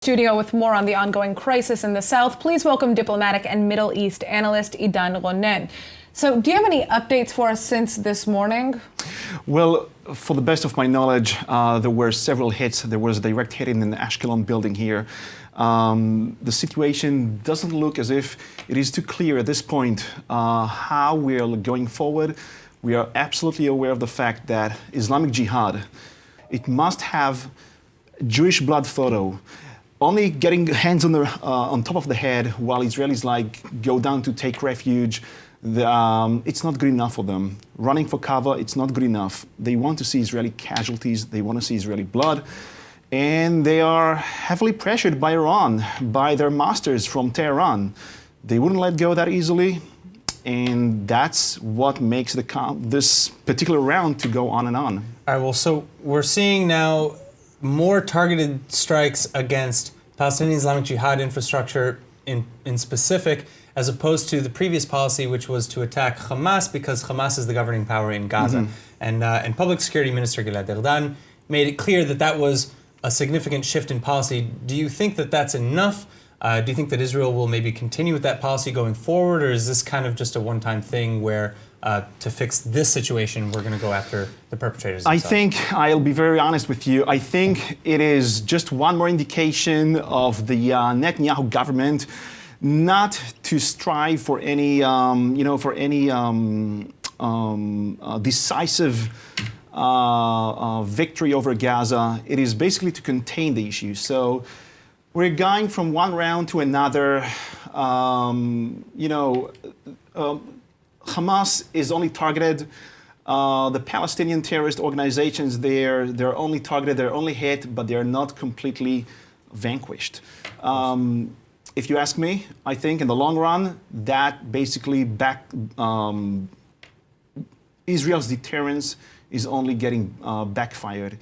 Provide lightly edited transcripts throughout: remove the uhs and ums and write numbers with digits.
Studio with more on the ongoing crisis in the South. Please welcome diplomatic and Middle East analyst Idan Ronen. So, do you have any updates for us since this morning? Well, for the best of my knowledge, there were several hits. There was a direct hit in the Ashkelon building here. The situation doesn't look as if it is too clear at this point how we're going forward. We are absolutely aware of the fact that Islamic Jihad, it must have Jewish blood photo. Only getting hands on top of the head while Israelis go down to take refuge, it's not good enough for them. Running for cover, it's not good enough. They want to see Israeli casualties, they want to see Israeli blood, and they are heavily pressured by Iran, by their masters from Tehran. They wouldn't let go that easily, and that's what makes this particular round to go on and on. All right, well, so we're seeing now more targeted strikes against Palestinian Islamic Jihad infrastructure in specific, as opposed to the previous policy, which was to attack Hamas because Hamas is the governing power in Gaza. And Public Security Minister Gilad Erdan made it clear that that was a significant shift in policy. Do you think that that's enough? Do you think that Israel will maybe continue with that policy going forward, or is this kind of just a one-time thing where to fix this situation, we're going to go after the perpetrators themselves? I think, I'll be very honest with you, I think it is just one more indication of the Netanyahu government not to strive for any, decisive victory over Gaza. It is basically to contain the issue. So we're going from one round to another. Hamas is only targeted. The Palestinian terrorist organizations, they're only targeted, they're only hit, but they're not completely vanquished. If you ask me, I think in the long run, that basically Israel's deterrence is only getting backfired,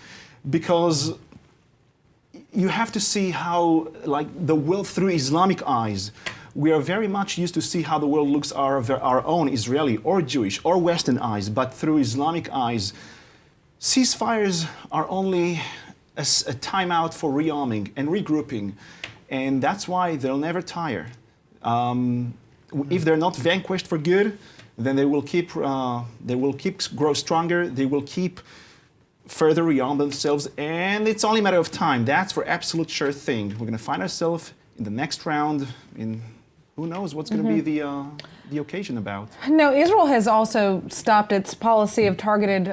because you have to see how, the world through Islamic eyes. We are very much used to see how the world looks our own Israeli or Jewish or Western eyes, but through Islamic eyes, ceasefires are only a timeout for rearming and regrouping, and that's why they'll never tire. If they're not vanquished for good, then they will keep grow stronger. They will keep further rearm themselves, and it's only a matter of time. That's for absolute sure thing. We're going to find ourselves in the next round in. Who knows what's going to be the occasion about? No, Israel has also stopped its policy of targeted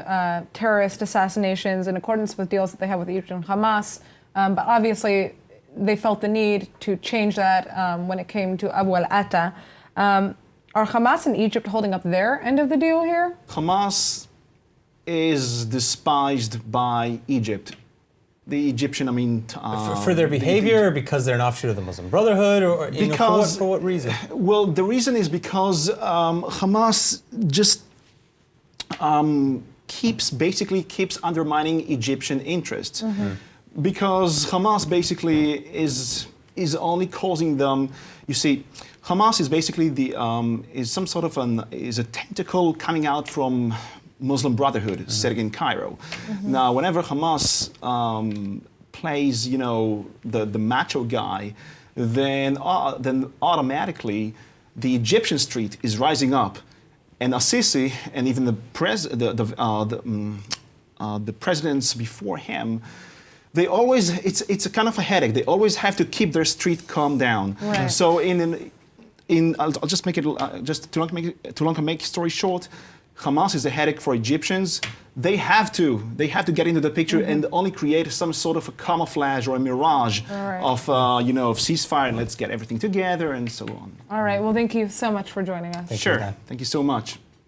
terrorist assassinations in accordance with deals that they have with Egypt and Hamas. But obviously, they felt the need to change that when it came to Abu al-Atta. Are Hamas and Egypt holding up their end of the deal here? Hamas is despised by Egypt. The Egyptian, for their behavior, or because they're an offshoot of the Muslim Brotherhood, or for what reason? Well, the reason is because Hamas just keeps undermining Egyptian interests, because Hamas basically is only causing them. You see, Hamas is basically is some sort of a tentacle coming out from Muslim Brotherhood, sitting in Cairo. Now, whenever Hamas plays, the macho guy, then automatically the Egyptian street is rising up, and Assisi and even the presidents before him, they always it's a kind of a headache. They always have to keep their street calm down. Right. So I'll just make it just to make story short. Hamas is a headache for Egyptians. They have to get into the picture and only create some sort of a camouflage or a mirage of ceasefire and let's get everything together and so on. All right. Well, thank you so much for joining us. Sure. Thank you so much.